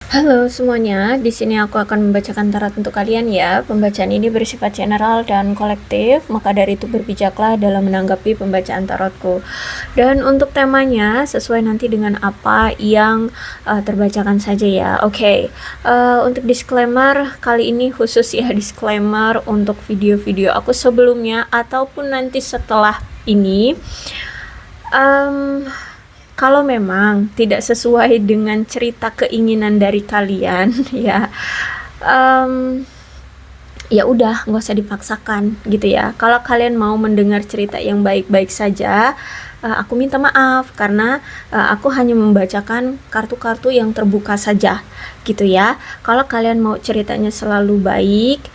Halo semuanya, di sini aku akan membacakan tarot untuk kalian ya. Pembacaan ini bersifat general dan kolektif, maka dari itu berbijaklah dalam menanggapi pembacaan tarotku. Dan untuk temanya sesuai nanti dengan apa yang terbacakan saja ya. Oke, untuk disclaimer kali ini khusus ya, disclaimer untuk video-video aku sebelumnya ataupun nanti setelah ini. Um, Kalau memang tidak sesuai dengan cerita keinginan dari kalian, ya, um, ya udah nggak usah dipaksakan gitu ya. Kalau kalian mau mendengar cerita yang baik-baik saja, aku minta maaf karena aku hanya membacakan kartu-kartu yang terbuka saja gitu ya. Kalau kalian mau ceritanya selalu baik,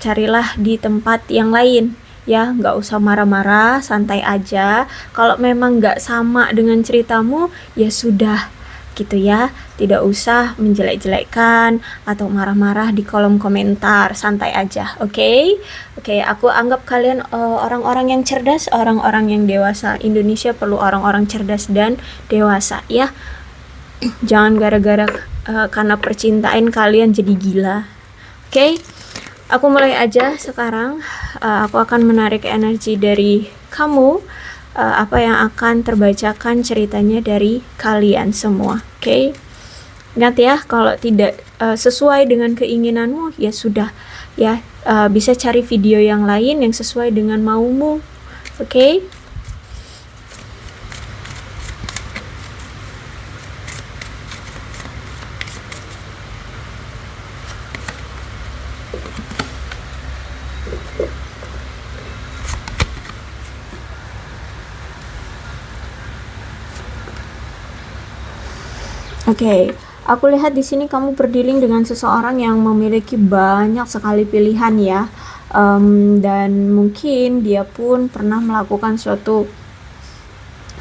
carilah di tempat yang lain ya, nggak usah marah-marah, santai aja. Kalau memang nggak sama dengan ceritamu, ya sudah gitu ya, tidak usah menjelek-jelekkan atau marah-marah di kolom komentar, santai aja, oke? Oke, aku anggap kalian orang-orang yang cerdas, orang-orang yang dewasa. Indonesia perlu orang-orang cerdas dan dewasa ya. Jangan gara-gara karena percintaan kalian jadi gila, oke? Aku mulai aja sekarang. Aku akan menarik energi dari kamu. Apa yang akan terbacakan ceritanya dari kalian semua. Oke? Ingat ya, kalau tidak sesuai dengan keinginanmu, ya sudah. Ya, bisa cari video yang lain yang sesuai dengan maumu. Oke? Oke, aku lihat di sini kamu berdealing dengan seseorang yang memiliki banyak sekali pilihan ya. Dan mungkin dia pun pernah melakukan suatu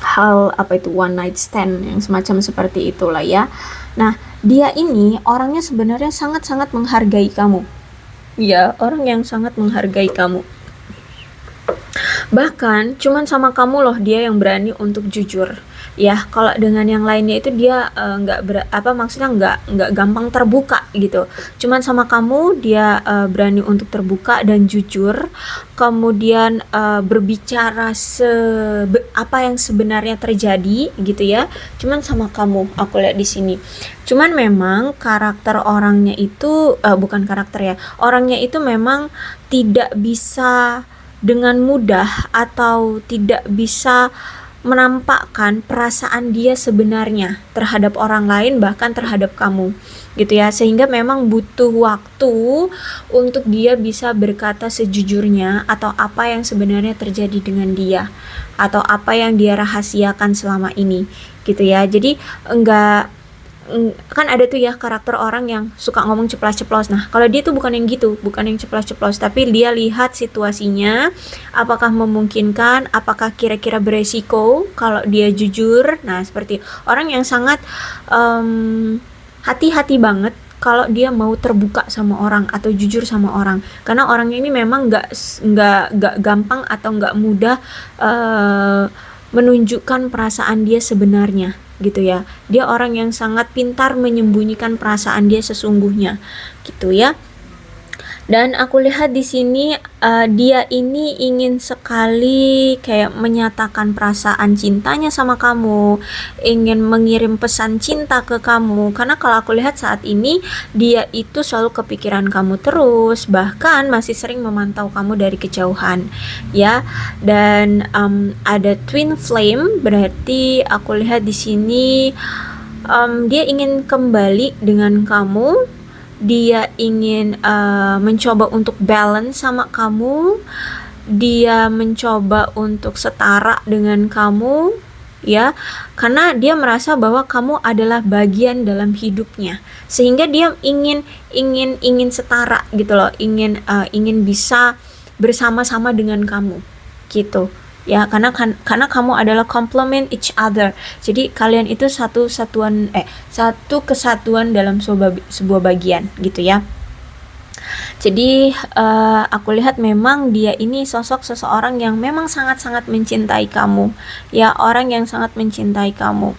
hal, apa itu, one night stand yang semacam seperti itulah ya. Nah, dia ini orangnya sebenarnya sangat-sangat menghargai kamu. Ya, orang yang sangat menghargai kamu. Bahkan cuman sama kamu loh dia yang berani untuk jujur. Ya, kalau dengan yang lainnya itu dia nggak maksudnya nggak gampang terbuka gitu. Cuman sama kamu dia berani untuk terbuka dan jujur. Kemudian berbicara apa yang sebenarnya terjadi gitu ya. Cuman sama kamu aku lihat di sini. Cuman memang karakter orangnya itu bukan karakter ya. Orangnya itu memang tidak bisa dengan mudah atau tidak bisa menampakkan perasaan dia sebenarnya terhadap orang lain, bahkan terhadap kamu gitu ya, sehingga memang butuh waktu untuk dia bisa berkata sejujurnya atau apa yang sebenarnya terjadi dengan dia atau apa yang dia rahasiakan selama ini gitu ya. Jadi enggak, kan ada tuh ya karakter orang yang suka ngomong ceplas-ceplos. Nah, kalau dia tuh bukan yang gitu, bukan yang ceplas-ceplos, tapi dia lihat situasinya, apakah memungkinkan, apakah kira-kira beresiko kalau dia jujur. Nah, seperti orang yang sangat hati-hati banget kalau dia mau terbuka sama orang atau jujur sama orang, karena orangnya ini memang nggak gampang atau nggak mudah menunjukkan perasaan dia sebenarnya gitu ya. Dia orang yang sangat pintar menyembunyikan perasaan dia sesungguhnya gitu ya. Dan aku lihat di sini dia ini ingin sekali kayak menyatakan perasaan cintanya sama kamu, ingin mengirim pesan cinta ke kamu. Karena kalau aku lihat saat ini dia itu selalu kepikiran kamu terus, bahkan masih sering memantau kamu dari kejauhan, ya. Dan ada twin flame, berarti aku lihat di sini dia ingin kembali dengan kamu, dia ingin mencoba untuk balance sama kamu, dia mencoba untuk setara dengan kamu ya, karena dia merasa bahwa kamu adalah bagian dalam hidupnya, sehingga dia ingin setara gitu loh, ingin bisa bersama-sama dengan kamu gitu ya, karena kamu adalah complement each other. Jadi kalian itu satu kesatuan dalam sebuah bagian gitu ya. Jadi aku lihat memang dia ini sosok seseorang yang memang sangat-sangat mencintai kamu ya, orang yang sangat mencintai kamu.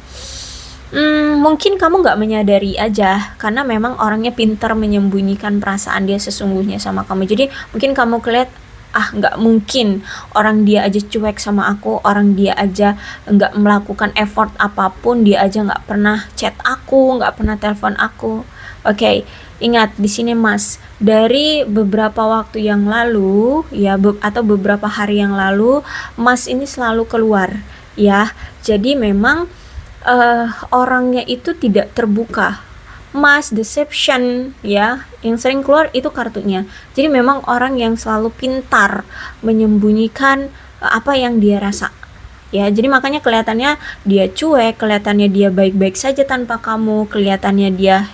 Mungkin kamu nggak menyadari aja, karena memang orangnya pintar menyembunyikan perasaan dia sesungguhnya sama kamu. Jadi mungkin kamu kelihat, ah nggak mungkin, orang dia aja cuek sama aku, orang dia aja nggak melakukan effort apapun, dia aja nggak pernah chat aku, nggak pernah telepon aku. Oke, ingat di sini Mas, dari beberapa waktu yang lalu ya, atau beberapa hari yang lalu, Mas ini selalu keluar ya. Jadi memang orangnya itu tidak terbuka. Mask deception ya, yang sering keluar itu kartunya. Jadi memang orang yang selalu pintar menyembunyikan apa yang dia rasa. Ya, jadi makanya kelihatannya dia cuek, kelihatannya dia baik-baik saja tanpa kamu, kelihatannya dia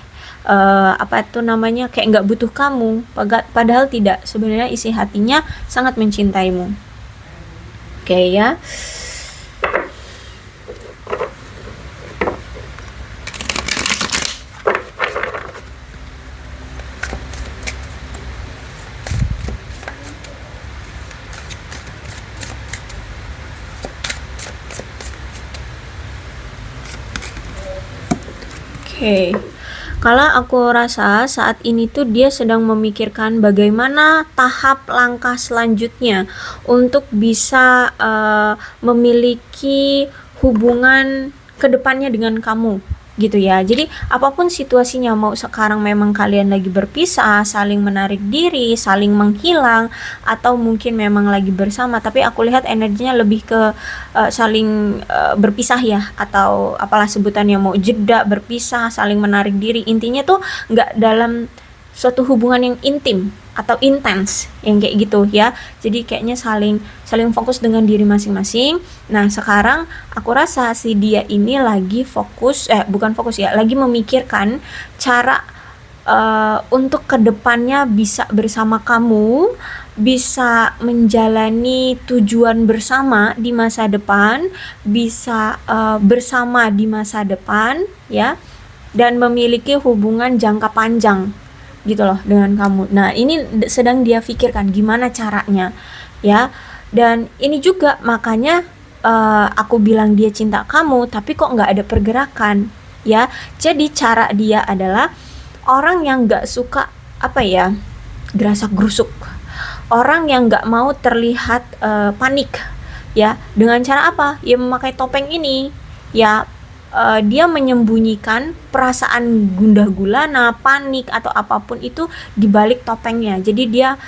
apa itu namanya, kayak nggak butuh kamu. Padahal tidak. Sebenarnya isi hatinya sangat mencintaimu. Oke ya. Oke, kalau aku rasa saat ini tuh dia sedang memikirkan bagaimana tahap langkah selanjutnya untuk bisa memiliki hubungan kedepannya dengan kamu gitu ya. Jadi apapun situasinya, mau sekarang memang kalian lagi berpisah, saling menarik diri, saling menghilang, atau mungkin memang lagi bersama, tapi aku lihat energinya lebih ke saling berpisah ya, atau apalah sebutannya, mau jeda, berpisah, saling menarik diri. Intinya tuh nggak dalam suatu hubungan yang intim atau intens yang kayak gitu ya. Jadi kayaknya saling saling fokus dengan diri masing-masing. Nah, sekarang aku rasa si dia ini lagi fokus, bukan fokus ya, lagi memikirkan cara untuk kedepannya bisa bersama kamu, bisa menjalani tujuan bersama di masa depan, bisa bersama di masa depan ya, dan memiliki hubungan jangka panjang gitu loh dengan kamu. Nah, ini sedang dia pikirkan gimana caranya ya. Dan ini juga makanya aku bilang dia cinta kamu, tapi kok nggak ada pergerakan ya. Jadi cara dia adalah orang yang nggak suka apa ya, gerasak gerusuk, orang yang nggak mau terlihat panik ya. Dengan cara apa? Ya memakai topeng ini ya. Dia menyembunyikan perasaan gundah gulana, panik atau apapun itu di balik topengnya. Jadi dia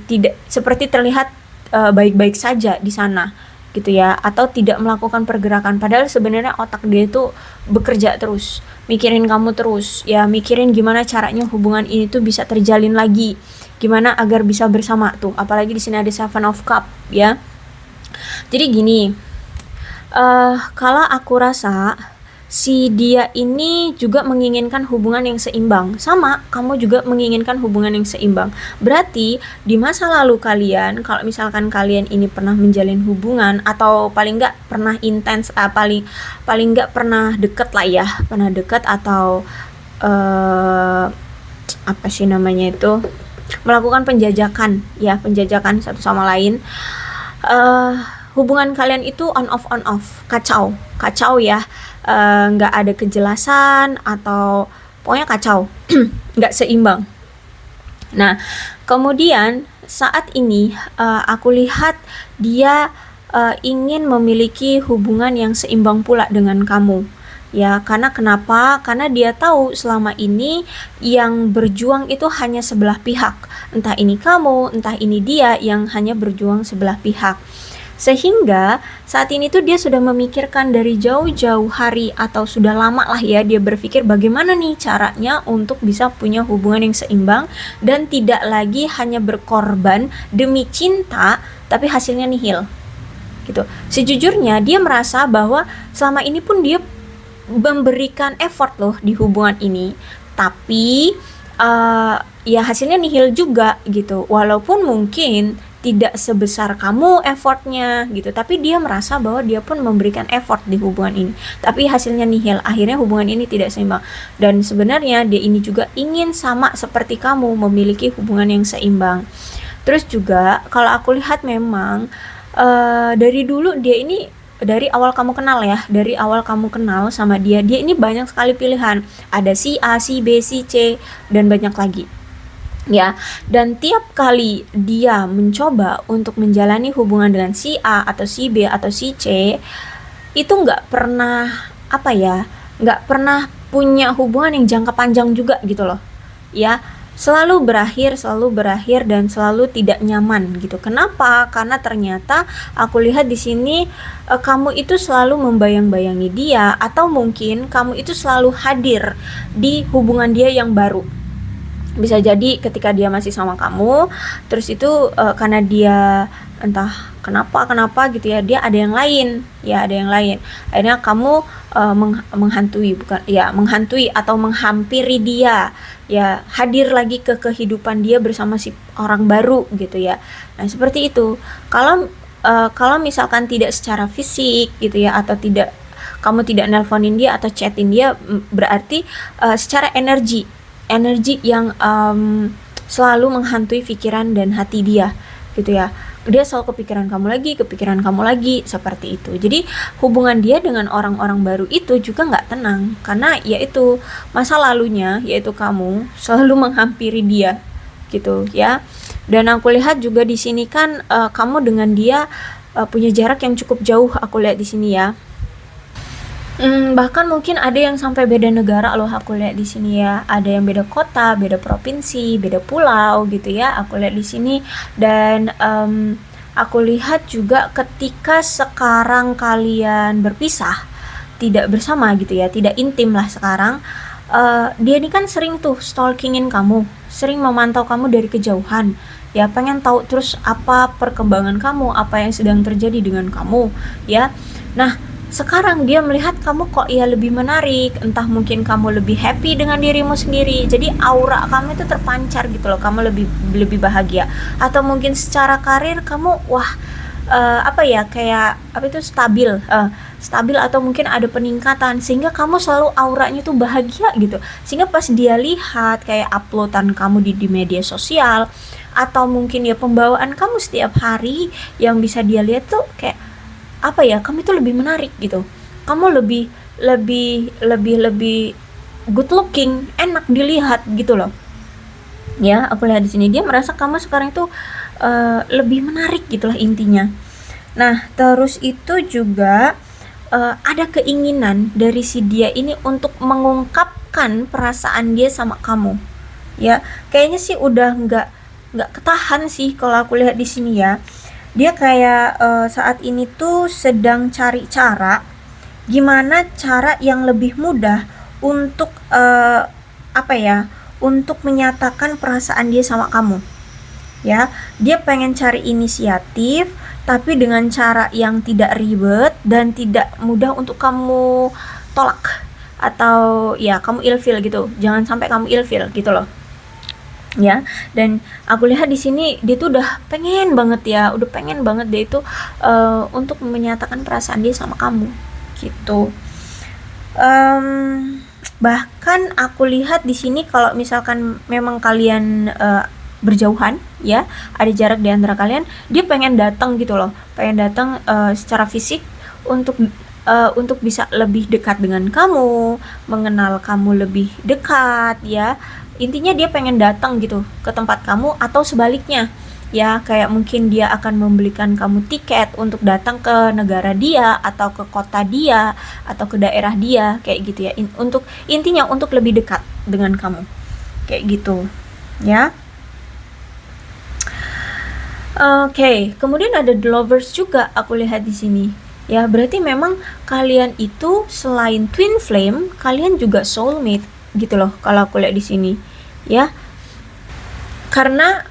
tidak seperti terlihat baik-baik saja di sana gitu ya, atau tidak melakukan pergerakan, padahal sebenarnya otak dia itu bekerja terus, mikirin kamu terus ya, mikirin gimana caranya hubungan ini tuh bisa terjalin lagi, gimana agar bisa bersama tuh. Apalagi di sini ada Seven of Cup ya. Jadi gini, kalau aku rasa si dia ini juga menginginkan hubungan yang seimbang, sama kamu juga menginginkan hubungan yang seimbang. Berarti di masa lalu kalian, kalau misalkan kalian ini pernah menjalin hubungan atau paling nggak pernah intens, paling nggak pernah deket lah ya, pernah deket atau apa sih namanya itu, melakukan penjajakan ya, penjajakan satu sama lain. Hubungan kalian itu on off, kacau ya, nggak ada kejelasan atau pokoknya kacau, nggak seimbang. Nah, kemudian saat ini aku lihat dia ingin memiliki hubungan yang seimbang pula dengan kamu. Ya, karena kenapa? Karena dia tahu selama ini yang berjuang itu hanya sebelah pihak. Entah ini kamu, entah ini dia yang hanya berjuang sebelah pihak. Sehingga saat ini tuh dia sudah memikirkan dari jauh-jauh hari atau sudah lama lah ya, dia berpikir bagaimana nih caranya untuk bisa punya hubungan yang seimbang dan tidak lagi hanya berkorban demi cinta tapi hasilnya nihil gitu. Sejujurnya dia merasa bahwa selama ini pun dia memberikan effort loh di hubungan ini, tapi ya hasilnya nihil juga gitu. Walaupun mungkin tidak sebesar kamu effortnya gitu, tapi dia merasa bahwa dia pun memberikan effort di hubungan ini, tapi hasilnya nihil. Akhirnya hubungan ini tidak seimbang. Dan sebenarnya dia ini juga ingin sama seperti kamu, memiliki hubungan yang seimbang. Terus juga kalau aku lihat memang dari dulu dia ini dari awal kamu kenal ya, dari awal kamu kenal sama dia, dia ini banyak sekali pilihan. Ada si A, si B, si C, dan banyak lagi. Ya, dan tiap kali dia mencoba untuk menjalani hubungan dengan si A atau si B atau si C, itu nggak pernah, apa ya, nggak pernah punya hubungan yang jangka panjang juga gitu loh. Ya, selalu berakhir dan selalu tidak nyaman gitu. Kenapa? Karena ternyata aku lihat di sini kamu itu selalu membayang-bayangi dia, atau mungkin kamu itu selalu hadir di hubungan dia yang baru. Bisa jadi ketika dia masih sama kamu, terus itu karena dia entah kenapa gitu ya, dia ada yang lain, ya ada yang lain. Akhirnya kamu menghantui, bukan ya, menghantui atau menghampiri dia, ya hadir lagi ke kehidupan dia bersama si orang baru gitu ya. Nah seperti itu. Kalau misalkan tidak secara fisik gitu ya, atau tidak, kamu tidak nelponin dia atau chatin dia, berarti secara energi yang selalu menghantui pikiran dan hati dia gitu ya. Dia selalu kepikiran kamu lagi seperti itu. Jadi hubungan dia dengan orang-orang baru itu juga nggak tenang, karena yaitu masa lalunya, yaitu kamu selalu menghampiri dia gitu ya. Dan aku lihat juga di sini kan kamu dengan dia punya jarak yang cukup jauh, aku lihat di sini ya. Bahkan mungkin ada yang sampai beda negara loh, aku lihat di sini ya. Ada yang beda kota, beda provinsi, beda pulau gitu ya. Aku lihat di sini. Dan aku lihat juga ketika sekarang kalian berpisah, tidak bersama gitu ya, tidak intim lah sekarang. Dia ini kan sering tuh stalkingin kamu, sering memantau kamu dari kejauhan. Ya, pengen tahu terus apa perkembangan kamu, apa yang sedang terjadi dengan kamu, ya. Nah, sekarang dia melihat kamu kok ya lebih menarik, entah mungkin kamu lebih happy dengan dirimu sendiri, jadi aura kamu itu terpancar gitu loh, kamu lebih lebih bahagia. Atau mungkin secara karir kamu, wah, apa ya, kayak apa itu, stabil atau mungkin ada peningkatan, sehingga kamu selalu auranya tuh bahagia gitu. Sehingga pas dia lihat kayak uploadan kamu di media sosial, atau mungkin ya pembawaan kamu setiap hari, yang bisa dia lihat tuh kayak apa ya, kamu itu lebih menarik gitu, kamu lebih lebih lebih good looking, enak dilihat gitu loh ya. Aku lihat di sini dia merasa kamu sekarang itu lebih menarik gitulah intinya. Nah terus itu juga ada keinginan dari si dia ini untuk mengungkapkan perasaan dia sama kamu ya. Kayaknya sih udah nggak ketahan sih kalau aku lihat di sini ya. Dia kayak saat ini tuh sedang cari cara, gimana cara yang lebih mudah untuk apa ya, untuk menyatakan perasaan dia sama kamu ya. Dia pengen cari inisiatif, tapi dengan cara yang tidak ribet dan tidak mudah untuk kamu tolak, atau ya kamu ilfil gitu. Jangan sampai kamu ilfil gitu loh ya. Dan aku lihat di sini dia tuh udah pengen banget ya, udah pengen banget dia itu untuk menyatakan perasaan dia sama kamu gitu. Bahkan aku lihat di sini kalau misalkan memang kalian berjauhan ya, ada jarak di antara kalian, dia pengen datang gitu loh, pengen datang secara fisik untuk bisa lebih dekat dengan kamu, mengenal kamu lebih dekat ya. Intinya dia pengen datang gitu ke tempat kamu, atau sebaliknya ya, kayak mungkin dia akan membelikan kamu tiket untuk datang ke negara dia, atau ke kota dia, atau ke daerah dia, kayak gitu ya. Untuk intinya untuk lebih dekat dengan kamu kayak gitu ya. Oke, kemudian ada the lovers juga aku lihat di sini ya. Berarti memang kalian itu selain twin flame, kalian juga soulmate gitu loh kalau aku lihat di sini ya. Karena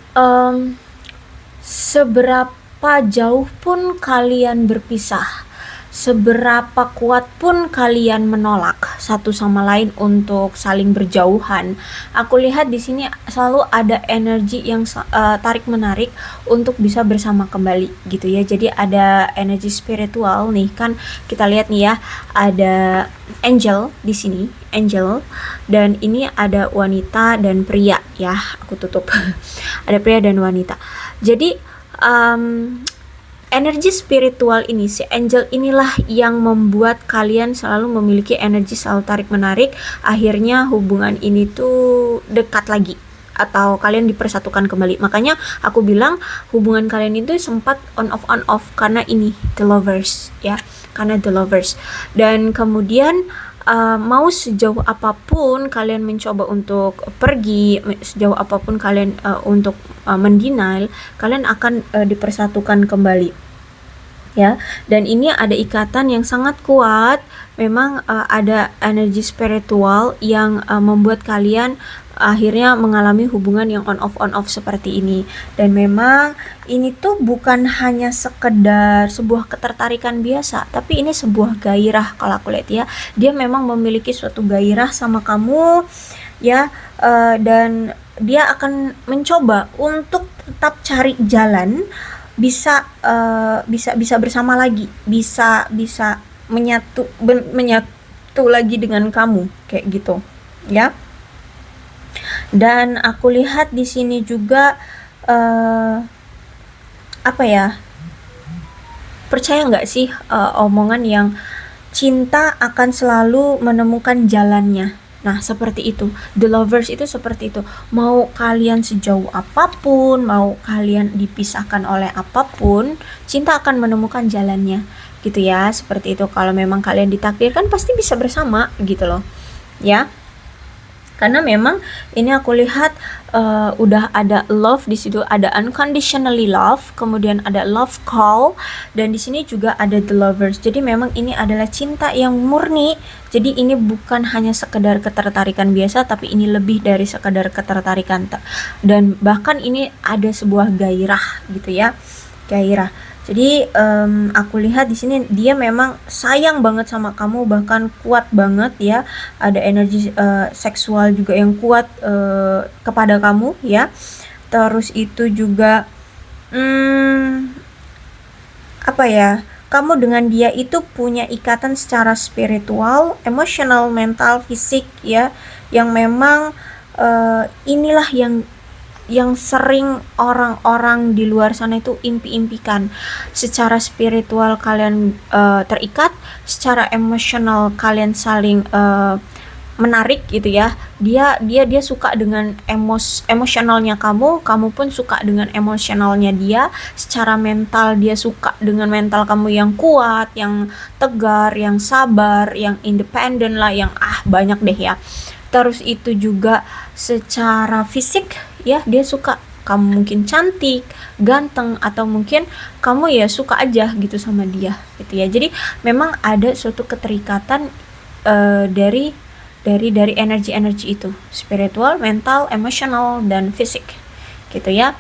seberapa jauh pun kalian berpisah, seberapa kuat pun kalian menolak satu sama lain untuk saling berjauhan, aku lihat di sini selalu ada energi yang tarik menarik untuk bisa bersama kembali gitu ya. Jadi ada energi spiritual nih kan, kita lihat nih ya, ada angel di sini, angel, dan ini ada wanita dan pria ya. Aku tutup ada pria dan wanita. Jadi energi spiritual ini, si angel inilah yang membuat kalian selalu memiliki energi selalu tarik-menarik. Akhirnya hubungan ini tuh dekat lagi, atau kalian dipersatukan kembali. Makanya aku bilang hubungan kalian itu sempat on off karena ini the lovers ya, karena the lovers. Dan kemudian mau sejauh apapun kalian mencoba untuk pergi, sejauh apapun kalian untuk mendenial, kalian akan dipersatukan kembali ya. Dan ini ada ikatan yang sangat kuat. Memang ada energi spiritual yang membuat kalian akhirnya mengalami hubungan yang on off seperti ini. Dan memang ini tuh bukan hanya sekedar sebuah ketertarikan biasa, tapi ini sebuah gairah kalau aku lihat ya. Dia memang memiliki suatu gairah sama kamu ya, dan dia akan mencoba untuk tetap cari jalan bisa bersama lagi, bisa menyatu lagi dengan kamu kayak gitu ya. Dan aku lihat di sini juga apa ya, percaya nggak sih omongan yang cinta akan selalu menemukan jalannya. Nah, seperti itu. The lovers itu seperti itu. Mau kalian sejauh apapun, mau kalian dipisahkan oleh apapun, cinta akan menemukan jalannya. Gitu ya, seperti itu. Kalau memang kalian ditakdirkan pasti bisa bersama gitu loh. Ya. Karena memang ini aku lihat udah ada love di situ, ada unconditionally love, kemudian ada love call, dan di sini juga ada the lovers. Jadi memang ini adalah cinta yang murni. Jadi ini bukan hanya sekedar ketertarikan biasa, tapi ini lebih dari sekedar ketertarikan, dan bahkan ini ada sebuah gairah gitu ya, gairah. Jadi aku lihat di sini dia memang sayang banget sama kamu, bahkan kuat banget ya. Ada energi seksual juga yang kuat kepada kamu ya. Terus itu juga apa ya? Kamu dengan dia itu punya ikatan secara spiritual, emosional, mental, fisik ya, yang memang inilah yang sering orang-orang di luar sana itu impi-impikan. Secara spiritual kalian terikat, secara emosional kalian saling menarik gitu ya. Dia suka dengan emosionalnya kamu pun suka dengan emosionalnya dia. Secara mental dia suka dengan mental kamu yang kuat, yang tegar, yang sabar, yang independen lah, yang banyak deh ya. Terus itu juga secara fisik ya, dia suka kamu mungkin cantik, ganteng, atau mungkin kamu ya suka aja gitu sama dia gitu ya. Jadi memang ada suatu keterikatan dari energi-energi itu, spiritual, mental, emosional, dan fisik gitu ya.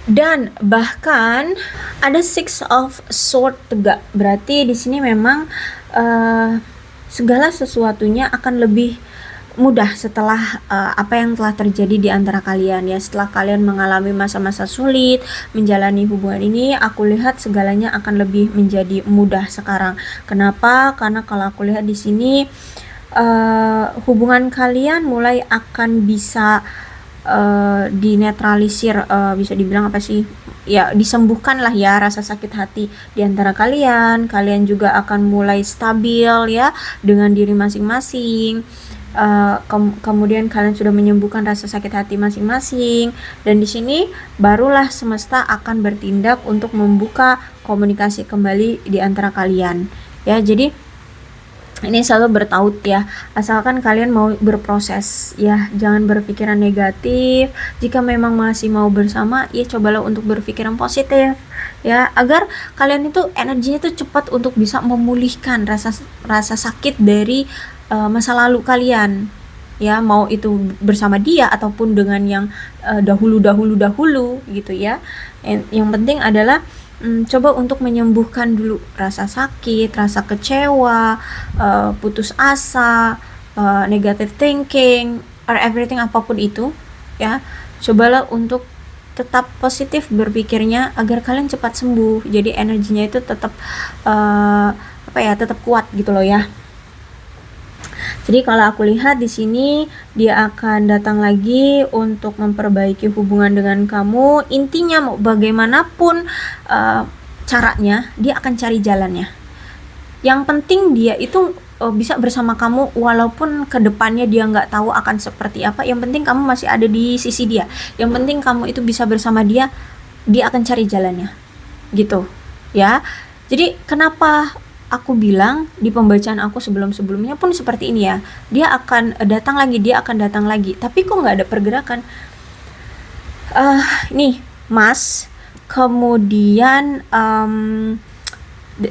Dan bahkan ada Six of Swords tegak, berarti di sini memang segala sesuatunya akan lebih mudah setelah apa yang telah terjadi di antara kalian ya. Setelah kalian mengalami masa-masa sulit menjalani hubungan ini, aku lihat segalanya akan lebih menjadi mudah sekarang. Kenapa? Karena kalau aku lihat di sini hubungan kalian mulai akan bisa dinetralisir, bisa dibilang apa sih ya, disembuhkan lah ya rasa sakit hati di antara kalian. Kalian juga akan mulai stabil ya dengan diri masing-masing. Kemudian kalian sudah menyembuhkan rasa sakit hati masing-masing, dan di sini barulah semesta akan bertindak untuk membuka komunikasi kembali di antara kalian ya. Jadi ini selalu bertaut ya, asalkan kalian mau berproses ya, jangan berpikiran negatif. Jika memang masih mau bersama ya, cobalah untuk berpikiran positif ya, agar kalian itu energinya itu cepat untuk bisa memulihkan rasa sakit dari masa lalu kalian ya, mau itu bersama dia ataupun dengan yang dahulu gitu ya. Yang penting adalah coba untuk menyembuhkan dulu rasa sakit, rasa kecewa, putus asa, negative thinking, or everything, apapun itu ya. Cobalah untuk tetap positif berpikirnya agar kalian cepat sembuh. Jadi energinya itu tetap tetap kuat gitu loh ya. Jadi kalau aku lihat di sini dia akan datang lagi untuk memperbaiki hubungan dengan kamu. Intinya mau bagaimanapun caranya, dia akan cari jalannya. Yang penting dia itu bisa bersama kamu walaupun kedepannya dia nggak tahu akan seperti apa. Yang penting kamu masih ada di sisi dia. Yang penting kamu itu bisa bersama dia. Dia akan cari jalannya, gitu ya. Jadi kenapa aku bilang di pembacaan aku sebelum-sebelumnya pun seperti ini ya, dia akan datang lagi, dia akan datang lagi, tapi kok nggak ada pergerakan. Nih Mas, kemudian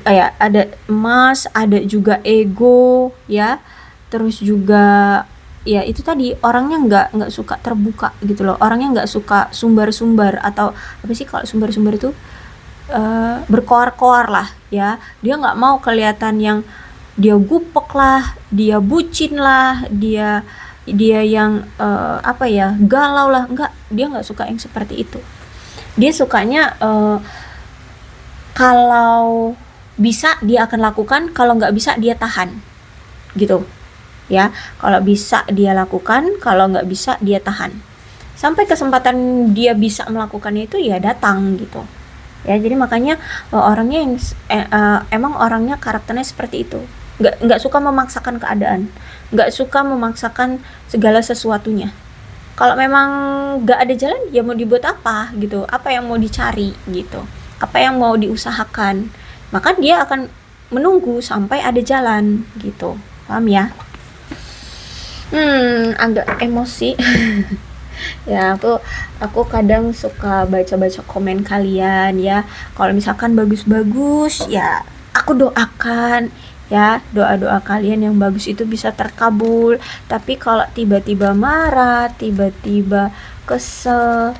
ya ada emas, ada juga ego ya, terus juga ya itu tadi orangnya nggak suka terbuka gitu loh, orangnya nggak suka sumber-sumber atau apa sih kalau sumber-sumber itu berkoar-koar lah ya. Dia nggak mau kelihatan yang dia gupek lah, dia bucin lah, dia dia yang apa ya, galau lah, enggak, dia nggak suka yang seperti itu. Dia sukanya kalau bisa dia akan lakukan, kalau nggak bisa dia tahan gitu ya. Kalau bisa dia lakukan, kalau nggak bisa dia tahan sampai kesempatan dia bisa melakukannya itu ya datang gitu ya. Jadi makanya orangnya yang emang orangnya karakternya seperti itu, nggak suka memaksakan keadaan, nggak suka memaksakan segala sesuatunya. Kalau memang nggak ada jalan ya mau dibuat apa gitu, apa yang mau dicari gitu, apa yang mau diusahakan, maka dia akan menunggu sampai ada jalan gitu. Paham ya? Agak emosi. Ya, aku kadang suka baca-baca komen kalian ya. Kalau misalkan bagus-bagus ya aku doakan ya, doa-doa kalian yang bagus itu bisa terkabul. Tapi kalau tiba-tiba marah, tiba-tiba kesel,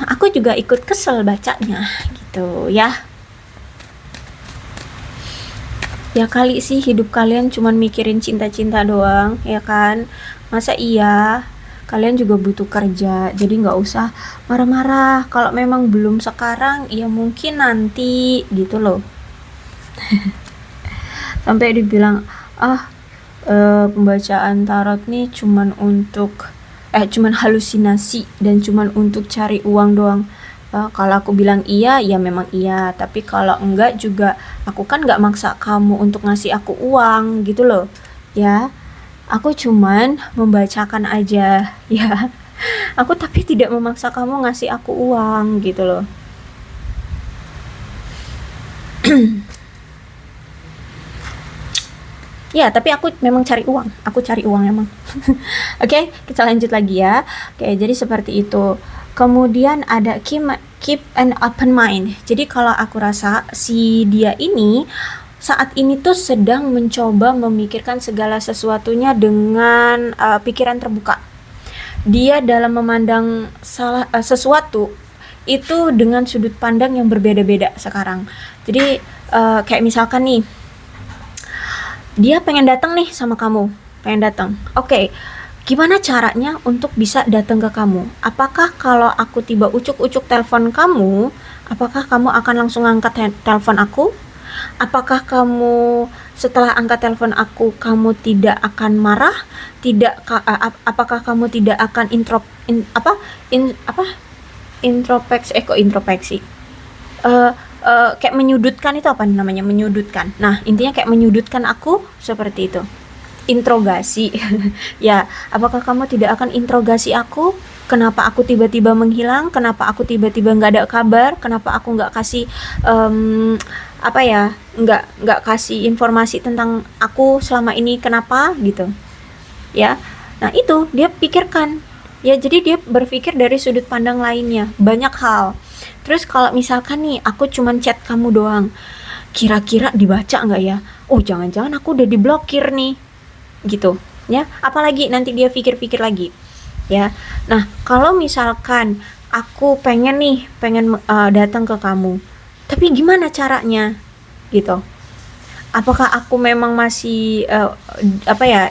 aku juga ikut kesel bacanya gitu ya. Ya kali sih hidup kalian cuman mikirin cinta-cinta doang, ya kan? Masa iya? Kalian juga butuh kerja, jadi nggak usah marah-marah. Kalau memang belum sekarang, ya mungkin nanti gitu loh. Sampai dibilang, pembacaan tarot nih cuman halusinasi dan cuman untuk cari uang doang. Kalau aku bilang iya, ya memang iya. Tapi kalau enggak juga, aku kan nggak maksa kamu untuk ngasih aku uang gitu loh. Ya, aku cuman membacakan aja ya. Aku tapi tidak memaksa kamu ngasih aku uang gitu loh. Ya, tapi aku memang cari uang. Aku cari uang emang. Oke, kita lanjut lagi ya. Oke, jadi seperti itu. Kemudian ada keep an open mind. Jadi kalau aku rasa si dia ini saat ini tuh sedang mencoba memikirkan segala sesuatunya dengan pikiran terbuka. Dia dalam memandang sesuatu itu dengan sudut pandang yang berbeda-beda sekarang. Jadi kayak misalkan nih, dia pengen datang nih sama kamu, pengen datang. Oke, gimana caranya untuk bisa datang ke kamu? Apakah kalau aku tiba ucuk-ucuk telepon kamu, apakah kamu akan langsung angkat telepon aku? Apakah kamu setelah angkat telepon aku, kamu tidak akan marah? Apakah kamu tidak akan introspeksi? Kayak menyudutkan, itu apa namanya, menyudutkan. Nah, intinya kayak menyudutkan aku seperti itu. Interogasi. Ya, apakah kamu tidak akan interogasi aku? Kenapa aku tiba-tiba menghilang? Kenapa aku tiba-tiba nggak ada kabar? Kenapa aku nggak kasih nggak kasih informasi tentang aku selama ini? Kenapa gitu? Ya, nah itu dia pikirkan. Ya, jadi dia berpikir dari sudut pandang lainnya, banyak hal. Terus kalau misalkan nih aku cuman chat kamu doang, kira-kira dibaca nggak ya? Oh, jangan-jangan aku udah diblokir nih, gitu ya. Apalagi nanti dia pikir-pikir lagi ya. Nah, kalau misalkan aku pengen datang ke kamu, tapi gimana caranya gitu? Apakah aku memang masih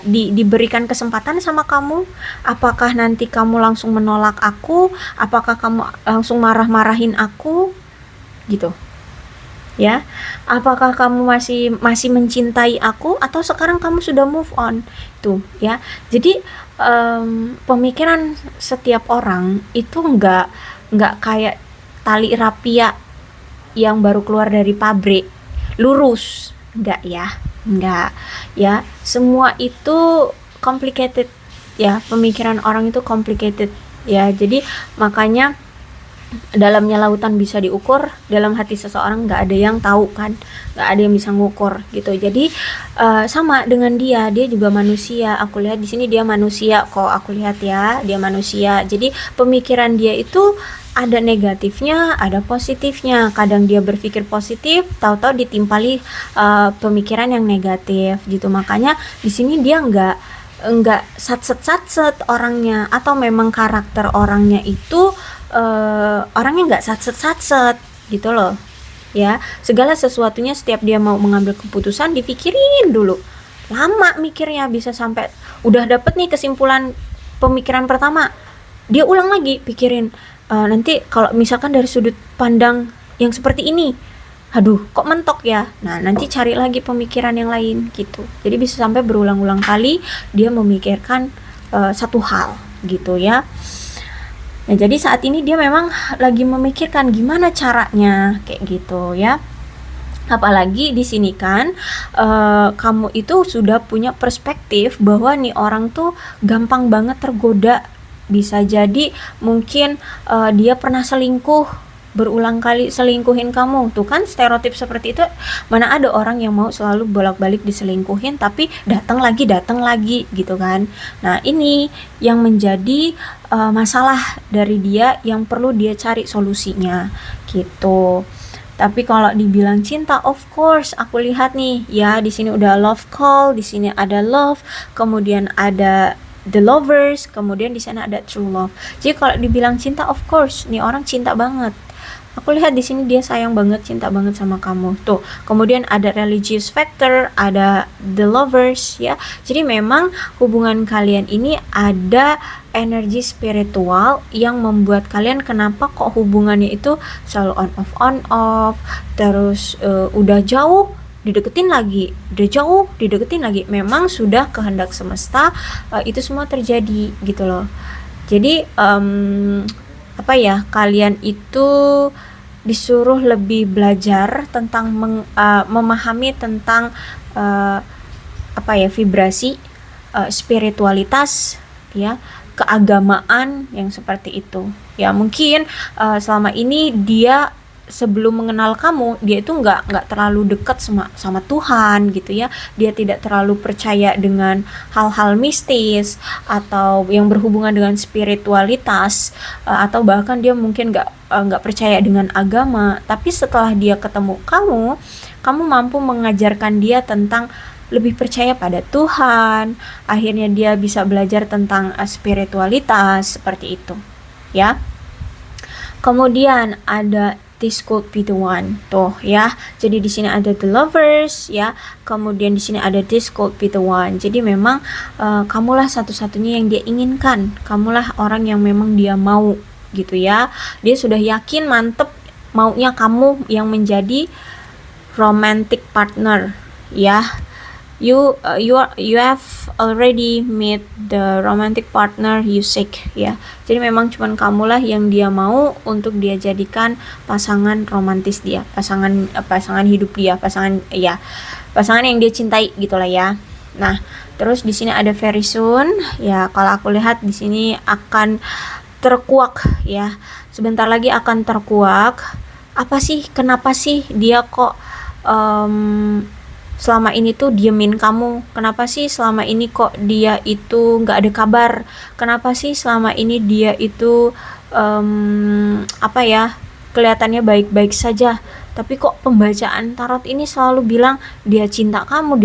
diberikan kesempatan sama kamu? Apakah nanti kamu langsung menolak aku? Apakah kamu langsung marah-marahin aku gitu ya. Apakah kamu masih masih mencintai aku atau sekarang kamu sudah move on? Tuh, ya. Jadi pemikiran setiap orang itu nggak kayak tali rapia yang baru keluar dari pabrik, lurus. Enggak ya, enggak ya. Semua itu complicated ya, pemikiran orang itu complicated ya. Jadi makanya dalamnya lautan bisa diukur, dalam hati seseorang nggak ada yang tahu kan, nggak ada yang bisa ngukur gitu. Jadi sama dengan dia juga manusia. Aku lihat di sini dia manusia kok, aku lihat ya dia manusia. Jadi pemikiran dia itu ada negatifnya, ada positifnya. Kadang dia berpikir positif, tahu-tahu ditimpali pemikiran yang negatif gitu. Makanya di sini dia nggak satset orangnya, atau memang karakter orangnya itu orangnya nggak satset gitu loh ya. Segala sesuatunya setiap dia mau mengambil keputusan dipikirin dulu, lama mikirnya, bisa sampai udah dapet nih kesimpulan pemikiran pertama, dia ulang lagi pikirin, nanti kalau misalkan dari sudut pandang yang seperti ini, aduh kok mentok ya, nah nanti cari lagi pemikiran yang lain gitu. Jadi bisa sampai berulang-ulang kali dia memikirkan satu hal gitu ya. Nah, jadi saat ini dia memang lagi memikirkan gimana caranya kayak gitu ya. Apalagi di sini kan kamu itu sudah punya perspektif bahwa nih orang tuh gampang banget tergoda. Bisa jadi mungkin dia pernah selingkuh, berulang kali selingkuhin kamu. Tuh kan stereotip seperti itu, mana ada orang yang mau selalu bolak-balik diselingkuhin tapi datang lagi gitu kan. Nah, ini yang menjadi masalah dari dia yang perlu dia cari solusinya gitu. Tapi kalau dibilang cinta, of course aku lihat nih ya, di sini udah love call, di sini ada love, kemudian ada the lovers, kemudian di sana ada true love. Jadi kalau dibilang cinta, of course nih orang cinta banget. Aku lihat di sini dia sayang banget, cinta banget sama kamu. Tuh, kemudian ada religious factor, ada the lovers ya. Jadi memang hubungan kalian ini ada energi spiritual yang membuat kalian, kenapa kok hubungannya itu selalu on off, terus udah jauh dideketin lagi, udah jauh dideketin lagi. Memang sudah kehendak semesta itu semua terjadi gitu loh. Jadi apa ya, kalian itu disuruh lebih belajar tentang memahami tentang apa ya, vibrasi, spiritualitas ya, keagamaan yang seperti itu ya. Mungkin selama ini dia sebelum mengenal kamu, dia itu nggak terlalu dekat sama Tuhan gitu ya. Dia tidak terlalu percaya dengan hal-hal mistis atau yang berhubungan dengan spiritualitas, atau bahkan dia mungkin nggak percaya dengan agama. Tapi setelah dia ketemu kamu mampu mengajarkan dia tentang lebih percaya pada Tuhan. Akhirnya dia bisa belajar tentang spiritualitas seperti itu ya. Kemudian ada this could be the one tuh ya. Jadi di sini ada the lovers ya. Kemudian di sini ada this could be the one. Jadi memang kamulah satu-satunya yang dia inginkan. Kamulah orang yang memang dia mau gitu ya. Dia sudah yakin mantep maunya kamu yang menjadi romantic partner ya. You have already met the romantic partner you seek ya. Jadi memang cuman kamulah yang dia mau untuk dia jadikan pasangan romantis dia, pasangan hidup dia, pasangan yang dia cintai gitulah ya. Nah, terus di sini ada very soon ya. Kalau aku lihat di sini akan terkuak ya. Sebentar lagi akan terkuak. Apa sih? Kenapa sih dia kok selama ini tuh diemin kamu? Kenapa sih selama ini kok dia itu nggak ada kabar? Kenapa sih selama ini dia itu apa ya, kelihatannya baik-baik saja, tapi kok pembacaan tarot ini selalu bilang dia cinta kamu,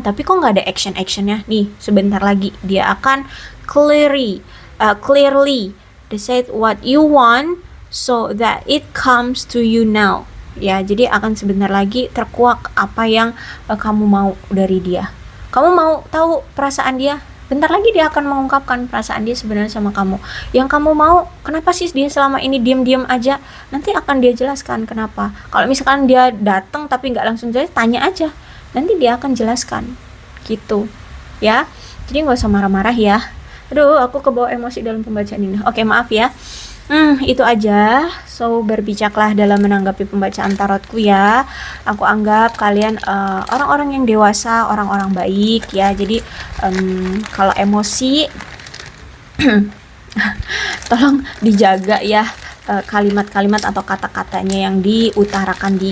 tapi kok nggak ada actionnya? Nih, sebentar lagi dia akan clearly decide what you want so that it comes to you now. Ya, jadi akan sebentar lagi terkuak apa yang kamu mau dari dia. Kamu mau tahu perasaan dia? bentar lagi dia akan mengungkapkan perasaan dia sebenarnya sama kamu. Yang kamu mau, kenapa sih dia selama ini diam-diam aja? Nanti akan dia jelaskan kenapa. Kalau misalkan dia datang tapi nggak langsung jelas, tanya aja. Nanti dia akan jelaskan. Gitu. Ya. Jadi nggak usah marah-marah ya. Aduh, aku kebawa emosi dalam pembacaan ini. Oke, maaf ya. Itu aja. So, berbijaklah dalam menanggapi pembacaan tarotku ya. Aku anggap kalian orang-orang yang dewasa, orang-orang baik ya. Jadi kalau emosi tolong dijaga ya, kalimat-kalimat atau kata-katanya yang diutarakan di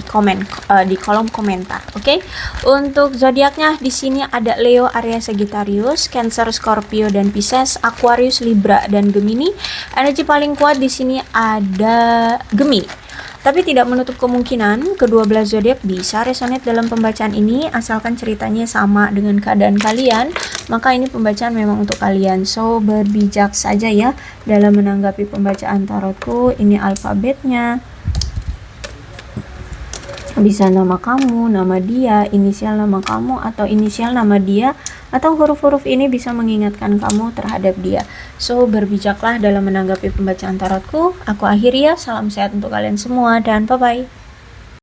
di kolom komentar. Oke. Untuk zodiaknya di sini ada Leo, Aries, Sagittarius, Cancer, Scorpio dan Pisces, Aquarius, Libra dan Gemini. Energi paling kuat di sini ada Gemini. Tapi tidak menutup kemungkinan kedua belah zodiak bisa resonate dalam pembacaan ini, asalkan ceritanya sama dengan keadaan kalian, maka ini pembacaan memang untuk kalian. So, berbijak saja ya dalam menanggapi pembacaan tarotku. Ini alfabetnya. Bisa nama kamu, nama dia, inisial nama kamu, atau inisial nama dia, atau huruf-huruf ini bisa mengingatkan kamu terhadap dia. So, berbijaklah dalam menanggapi pembacaan tarotku. Aku akhiri ya, salam sehat untuk kalian semua dan bye-bye.